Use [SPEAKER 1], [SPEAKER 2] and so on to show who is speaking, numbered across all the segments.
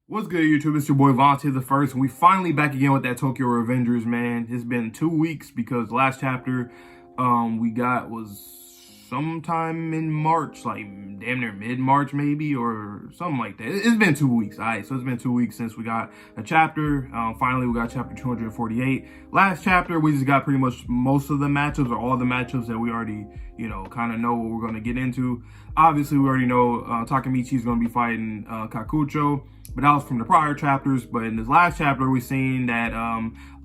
[SPEAKER 1] What's good, YouTube? It's your boy Vontae the First, and we finally back again with that Tokyo Revengers, man. It's been 2 weeks because the last chapter we got was sometime in March, like damn near mid-March maybe, or something like that. It's been 2 weeks, all right? So it's been 2 weeks since we got a chapter. Finally, we got chapter 248. Last chapter, we just got pretty much most of the matchups, or all the matchups that we already, kind of know what we're going to get into. Obviously, we already know Takemichi's going to be fighting Kakucho. But that was from the prior chapters. But in this last chapter, we're seeing that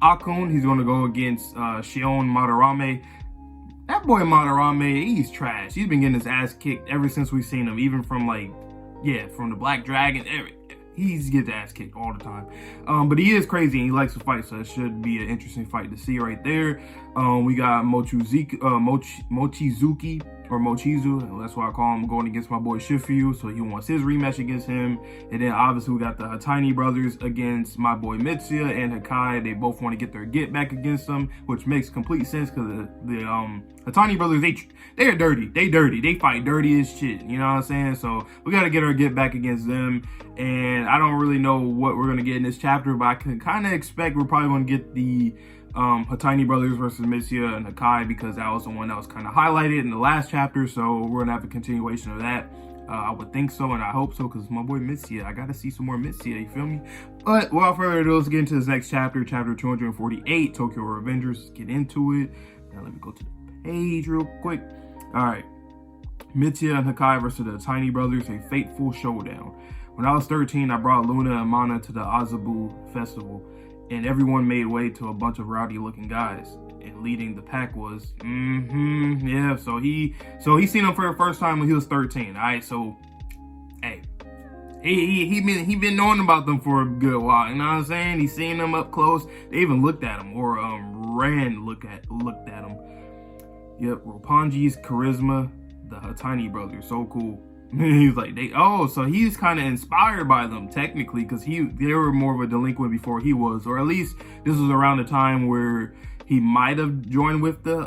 [SPEAKER 1] Akun, he's going to go against Shion Madarame. That boy Madarame, he's trash. He's been getting his ass kicked ever since we've seen him. Even from from the Black Dragon. He gets his ass kicked all the time. But he is crazy and he likes to fight. So it should be an interesting fight to see right there. We got Mochizuki, or Mochizu, that's why I call him, going against my boy Shifuyu, so he wants his rematch against him. And then obviously we got the Haitani brothers against my boy Mitsuya and Hakkai. They both want to get their get back against them, which makes complete sense because the Haitani brothers, they're dirty. They fight dirty as shit, you know what I'm saying? So we got to get our get back against them. And I don't really know what we're going to get in this chapter, but I can kind of expect we're probably going to get the Haitani brothers versus Mitsuya and Hakkai, because that was the one that was kind of highlighted in the last chapter. So we're gonna have a continuation of that. I would think so, and I hope so, because my boy Mitsuya, I gotta see some more Mitsuya, you feel me? But without further ado, let's get into this next chapter, chapter 248, Tokyo Revengers. Let's get into it. Now let me go to the page real quick. All right, Mitsuya and Hakkai versus the Haitani brothers, a fateful showdown. When I was 13, I brought Luna and Mana to the Azabu festival, and everyone made way to a bunch of rowdy looking guys. And leading the pack was, yeah, so he seen him for the first time when he was 13. All right, so, hey, he been knowing about them for a good while, you know what I'm saying? He seen them up close. They even looked at him, or looked at him. Yep, Roppongi's charisma, the Haitani brothers, so cool. He's like, so he's kind of inspired by them technically, because they were more of a delinquent before he was, or at least this was around the time where he might have joined with the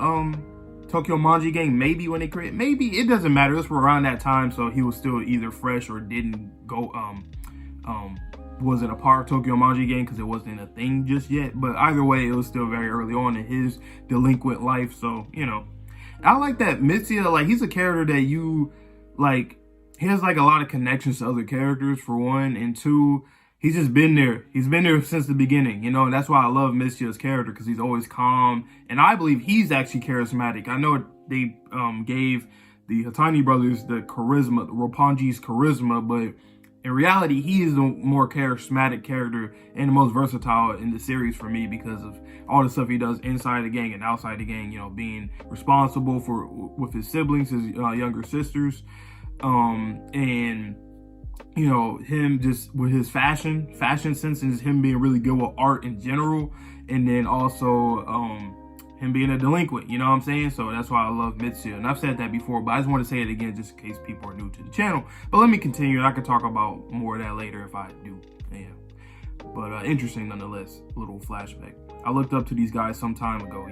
[SPEAKER 1] Tokyo Manji gang. Maybe when they created, maybe it doesn't matter. It's around that time, so he was still either fresh or didn't go wasn't a part of Tokyo Manji gang because it wasn't a thing just yet. But either way, it was still very early on in his delinquent life. So I like that Mitsuya, like, he's a character that you like. He has like a lot of connections to other characters, for one, and two, he's just been there. He's been there since the beginning, and that's why I love Mitsuya's character, because he's always calm, and I believe he's actually charismatic. I know they gave the Haitani brothers the charisma, Roppongi's charisma, but in reality, he is the more charismatic character and the most versatile in the series for me, because of all the stuff he does inside the gang and outside the gang, being responsible with his siblings, his younger sisters. And him just with his fashion sense, and him being really good with art in general, and then also him being a delinquent, you know what I'm saying? So that's why I love Mitsuya, and I've said that before, but I just want to say it again just in case people are new to the channel. But let me continue, and I can talk about more of that later if I do. Yeah, but interesting nonetheless. A little flashback. I looked up to these guys some time ago,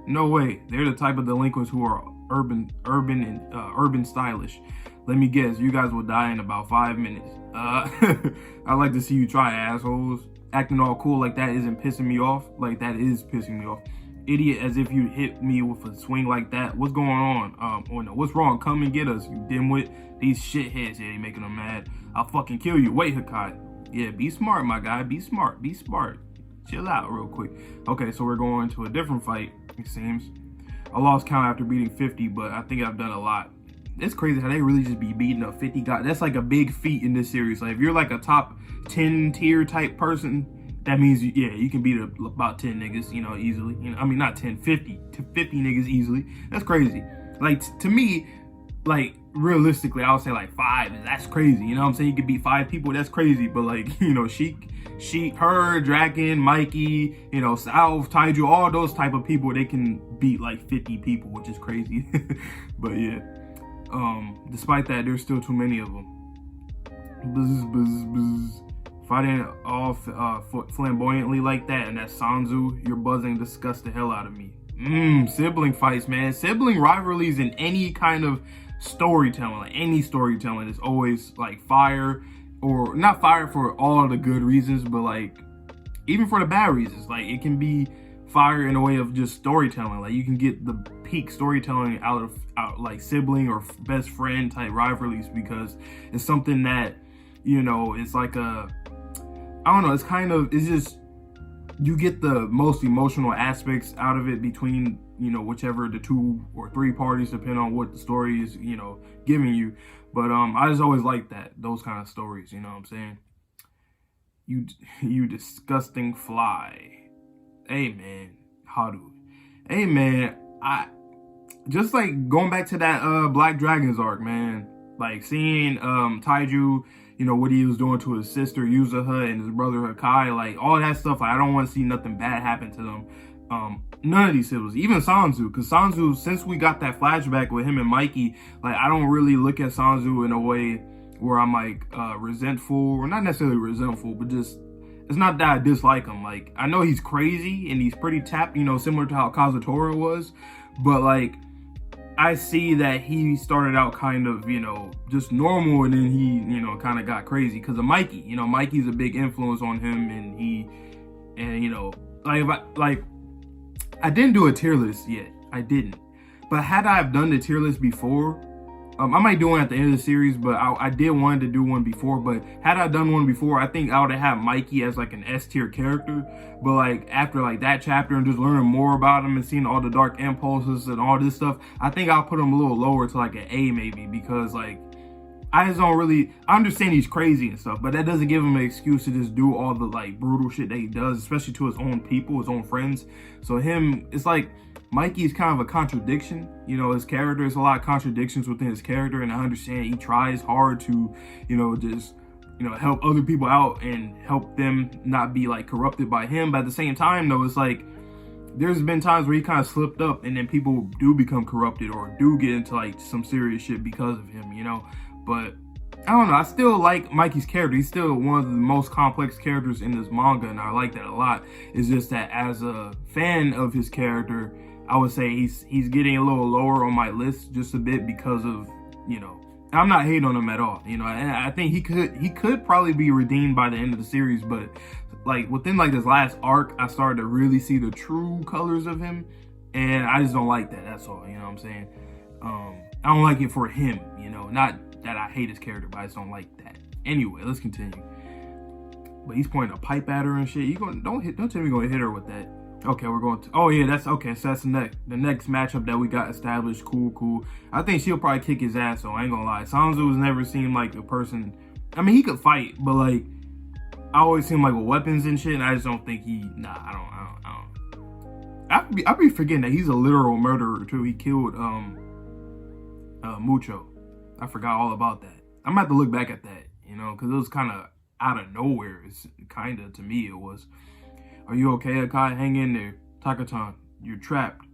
[SPEAKER 1] no way, they're the type of delinquents who are urban stylish. Let me guess, you guys will die in about 5 minutes. I like to see you try, assholes. Acting all cool like that isn't pissing me off. Like, that is pissing me off. Idiot, as if you hit me with a swing like that. What's going on? No, what's wrong? Come and get us, you dimwit. These shitheads, yeah, making them mad. I'll fucking kill you. Wait, Hakkai. Yeah, be smart, my guy. Be smart. Chill out real quick. Okay, so we're going to a different fight, it seems. I lost count after beating 50, but I think I've done a lot. It's crazy how they really just be beating up 50 guys. That's like a big feat in this series. Like, if you're like a top 10 tier type person, that means, you can beat about 10 niggas, easily. I mean, not 10, 50 niggas easily. That's crazy. Like, to me, like, realistically, I would say like 5. That's crazy. You know what I'm saying? You could beat 5 people. That's crazy. But like, her, Draken, Mikey, South, Taiju, all those type of people, they can beat like 50 people, which is crazy. But yeah, despite that, there's still too many of them. Fighting all flamboyantly like that, and that Sanzu, you're buzzing, disgust the hell out of me. Sibling fights, man. Sibling rivalries in any kind of storytelling, like any storytelling, is always like fire. or not fire for all the good reasons, but like even for the bad reasons. Like it can be fire in a way of just storytelling. Like you can get the peak storytelling out of like sibling or best friend type rivalries, because it's something that, you know, it's like I don't know, it's just, you get the most emotional aspects out of it between, you know, whichever the 2 or 3 parties, depending on what the story is, you know, giving you. But I just always like those kind of stories, you know what I'm saying? You disgusting fly. Hey man, Haru. Hey man, I just like going back to that Black Dragons arc, man. Like seeing Taiju, you know, what he was doing to his sister Yuzuha and his brother Hakkai, like all that stuff. Like I don't want to see nothing bad happen to them. None of these siblings, even Sanzu, because Sanzu, since we got that flashback with him and Mikey, like I don't really look at Sanzu in a way where I'm like resentful, or not necessarily resentful, but just it's not that I dislike him. Like I know he's crazy and he's pretty tapped, you know, similar to how Kazutora was, but like I see that he started out kind of, you know, just normal, and then he, you know, kind of got crazy because of Mikey. You know, Mikey's a big influence on him, and you know, like I didn't do a tier list yet. I didn't, but had I have done the tier list before, I might do one at the end of the series, but I did want to do one before. But had I done one before, I think I would have had Mikey as like an S tier character. But like after like that chapter and just learning more about him and seeing all the dark impulses and all this stuff, I think I'll put him a little lower to like an A maybe, because like I just don't really, I understand he's crazy and stuff, but that doesn't give him an excuse to just do all the like brutal shit that he does, especially to his own people, his own friends. So him, it's like Mikey is kind of a contradiction. You know, his character, there's a lot of contradictions within his character, and I understand he tries hard to, you know, just, you know, help other people out and help them not be like corrupted by him. But at the same time though, it's like there's been times where he kind of slipped up and then people do become corrupted or do get into like some serious shit because of him, you know. But I don't know, I still like Mikey's character. He's still one of the most complex characters in this manga, and I like that a lot. It's just that as a fan of his character, I would say he's getting a little lower on my list just a bit because of, you know, I'm not hating on him at all, you know, and I think he could probably be redeemed by the end of the series, but like within like this last arc, I started to really see the true colors of him, and I just don't like that, that's all, you know what I'm saying? I don't like it for him, you know, not that I hate his character, but I just don't like that. Anyway, let's continue. But he's pointing a pipe at her and shit. Don't tell me you're gonna hit her with that. Okay, we're going to, oh yeah, that's okay. So that's the next matchup that we got established. Cool. I think she'll probably kick his ass, so I ain't gonna lie. Sanzu has never seemed like a person, I mean, he could fight, but like, I always see him like with weapons and shit, and I just don't think I be forgetting that he's a literal murderer too. He killed, Mucho. I forgot all about that. I'm gonna have to look back at that, you know, because it was kind of out of nowhere. It's kind of, to me, it was. Are you okay, Hakkai? Hang in there. Takatan, you're trapped.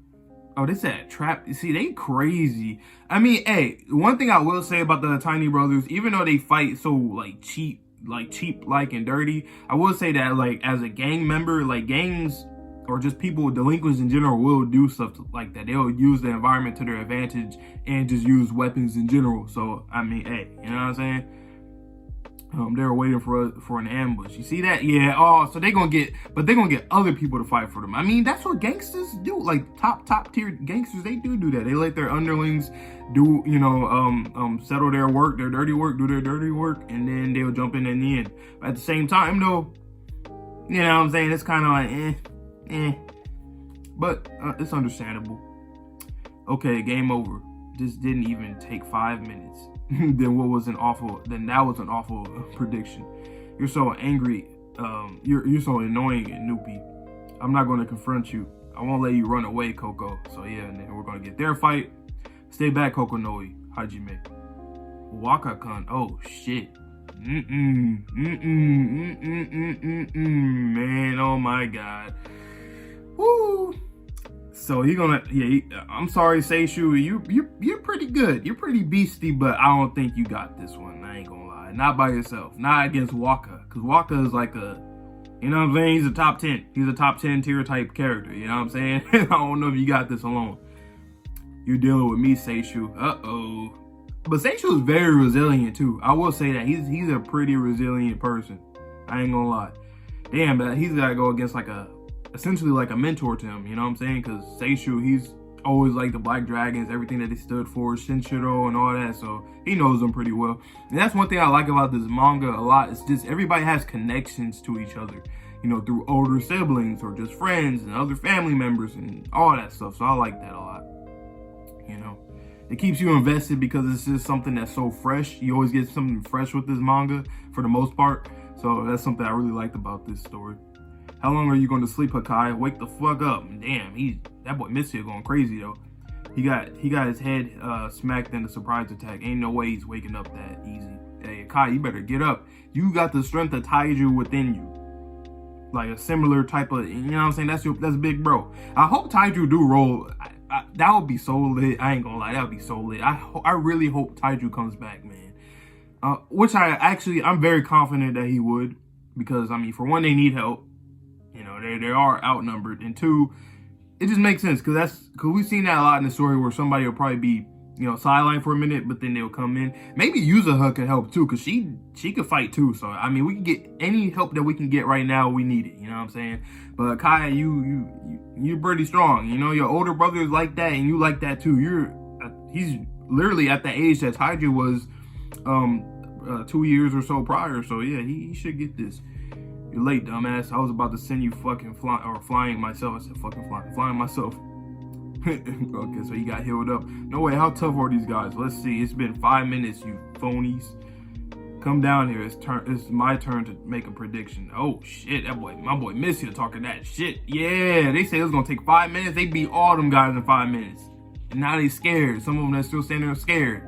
[SPEAKER 1] Oh, they said trapped. See, they crazy. I mean, hey, one thing I will say about the Haitani brothers, even though they fight so like cheap and dirty, I will say that like as a gang member, like gangs or just people, delinquents in general, will do stuff like that. They'll use the environment to their advantage and just use weapons in general. So I mean, hey, you know what I'm saying? They're waiting for an ambush. You see that? Yeah. Oh, so they're gonna get other people to fight for them. I mean, that's what gangsters do. Like top tier gangsters, they do that. They let their underlings do, you know, settle their work, their dirty work, do their dirty work, and then they'll jump in the end. But at the same time, though, you know what I'm saying? It's kind of like but it's understandable. Okay, game over. This didn't even take 5 minutes. Then that was an awful prediction. You're so angry. You're so annoying, Noopy. I'm not going to confront you. I won't let you run away, Coco. So yeah, and then we're going to get their fight. Stay back, Kokonoi. Hajime. Waka-kun. Oh shit. Man, oh my god. Woo. So I'm sorry, Seishu, you're pretty good. You're pretty beastie, but I don't think you got this one. I ain't gonna lie. Not by yourself. Not against Waka. Because Waka is like a, you know what I'm saying? He's a top 10. He's a top 10 tier type character. You know what I'm saying? I don't know if you got this alone. You're dealing with me, Seishu. Uh-oh. But Seishu is very resilient too. I will say that he's a pretty resilient person. I ain't gonna lie. Damn, but he's gotta go against like essentially like a mentor to him. You know what I'm saying? Because Seishu, he's always like the Black Dragons, everything that they stood for, Shinshiro and all that. So he knows them pretty well. And that's one thing I like about this manga a lot. It's just everybody has connections to each other. You know, through older siblings or just friends and other family members and all that stuff. So I like that a lot. You know. It keeps you invested because it's just something that's so fresh. You always get something fresh with this manga for the most part. So that's something I really liked about this story. How long are you going to sleep, Hakkai? Wake the fuck up. Damn, that boy Mitsuya going crazy though. He got his head smacked in a surprise attack. Ain't no way he's waking up that easy. Hey, Hakkai, you better get up. You got the strength of Taiju within you. Like a similar type of, you know what I'm saying? That's big bro. I hope Taiju do roll. That would be so lit. I ain't gonna lie, that would be so lit. I really hope Taiju comes back, man. Which I'm very confident that he would, because I mean, for one, they need help. You know, they are outnumbered, and two, it just makes sense because we've seen that a lot in the story where somebody will probably be, you know, sidelined for a minute, but then they'll come in. Maybe Yuzuha could help too, because she could fight too. So I mean, we can get any help that we can get right now. We need it. You know what I'm saying? But Kai, you're pretty strong. You know, your older brother is like that, and you like that too. He's literally at the age that Taiju was 2 years or so prior. So yeah, he should get this. You're late, dumbass. I was about to send you fucking flying myself. I said fucking flying myself. Okay, so he got healed up. No way, how tough are these guys? Let's see. It's been 5 minutes, you phonies. Come down here. It's my turn to make a prediction. Oh shit, my boy Mitsuya talking that shit. Yeah, they said it was gonna take 5 minutes. They beat all them guys in 5 minutes. And now they scared. Some of them that's still standing there scared.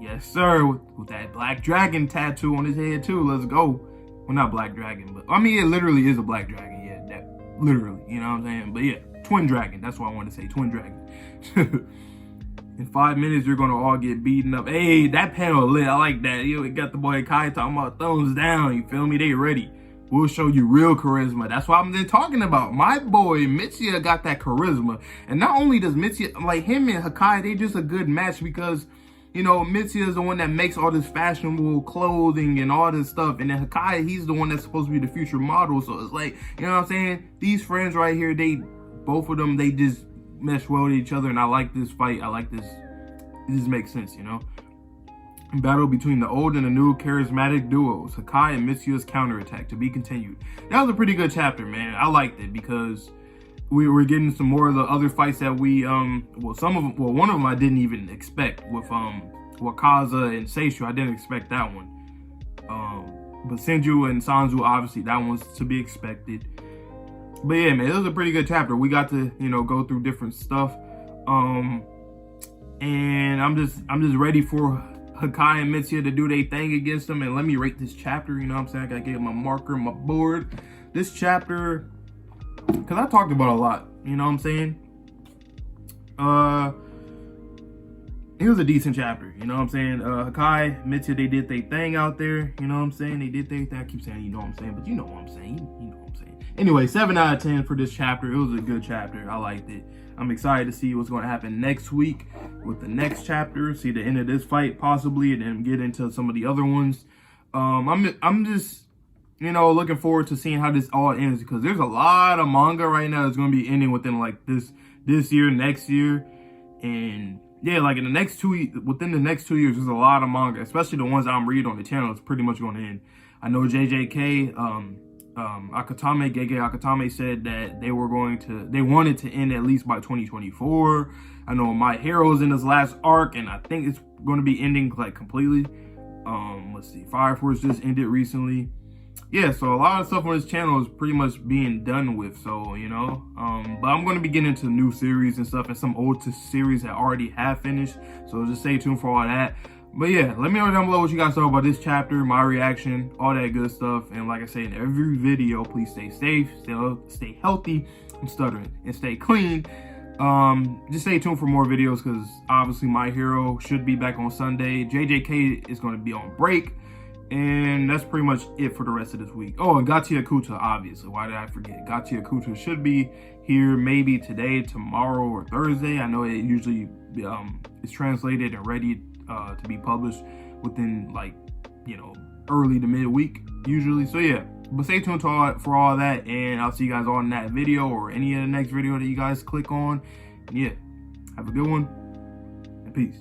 [SPEAKER 1] Yes, sir. With that Black Dragon tattoo on his head too. Let's go. Well, not Black Dragon, but I mean it literally is a Black Dragon. Yeah, that literally. You know what I'm saying? But yeah. Twin Dragon. That's what I wanted to say. Twin Dragon. In 5 minutes, you're gonna all get beaten up. Hey, that panel lit. I like that. You got the boy Kai talking about thumbs down. You feel me? They ready. We'll show you real charisma. That's what I'm talking about. My boy Mitsuya got that charisma. And not only does Mitsuya, like him and Hakkai, they just a good match because, you know, Mitsuya is the one that makes all this fashionable clothing and all this stuff. And then Hakkai, he's the one that's supposed to be the future model. So it's like, you know what I'm saying? These friends right here, both of them, they just mesh well with each other, and I like this fight. I like this. It just makes sense, you know. Battle between the old and the new charismatic duos, Hakkai and Mitsuya's counterattack, to be continued. That was a pretty good chapter, man. I liked it because we were getting some more of the other fights that we one of them I didn't even expect with Wakaza and Seishu. I didn't expect that one. But Senju and Sanzu, obviously that one's to be expected. But yeah, man, it was a pretty good chapter. We got to, you know, go through different stuff. And I'm just ready for Hakkai and Mitsuya to do their thing against them. And let me rate this chapter. You know what I'm saying? I gotta get my marker, my board. This chapter, because I talked about a lot. You know what I'm saying? It was a decent chapter. You know what I'm saying? Hakkai, Mitsuya, they did their thing out there. You know what I'm saying? They did their thing. I keep saying, you know what I'm saying? But you know what I'm saying. You know what I'm saying. Anyway, 7 out of 10 for this chapter. It was a good chapter. I liked it. I'm excited to see what's going to happen next week with the next chapter. See the end of this fight possibly, and then get into some of the other ones. I'm just, you know, looking forward to seeing how this all ends, because there's a lot of manga right now that's going to be ending within like this year, next year, and yeah, like within the next 2 years, there's a lot of manga, especially the ones I'm reading on the channel. It's pretty much going to end. I know JJK, Gege Akatame said that they wanted to end at least by 2024. I know My Hero's in his last arc, and I think it's going to be ending like completely. Let's see, Fire Force just ended recently. Yeah, so a lot of stuff on this channel is pretty much being done with. So, you know, but I'm going to be getting into new series and stuff, and some old series that already have finished. So just stay tuned for all that. But yeah, let me know down below what you guys thought about this chapter, my reaction, all that good stuff. And like I say in every video, please stay safe, stay healthy, I'm stuttering, and stay clean. Just stay tuned for more videos, because obviously My Hero should be back on Sunday. JJK is going to be on break. And that's pretty much it for the rest of this week. Oh, and Gachi Akuta, obviously. Why did I forget? Gachi Akuta should be here maybe today, tomorrow, or Thursday. I know it usually is translated and ready to be published within, like, you know, early to midweek usually. So yeah, but stay tuned for all that, and I'll see you guys on that video or any of the next video that you guys click on. And yeah, have a good one, and peace.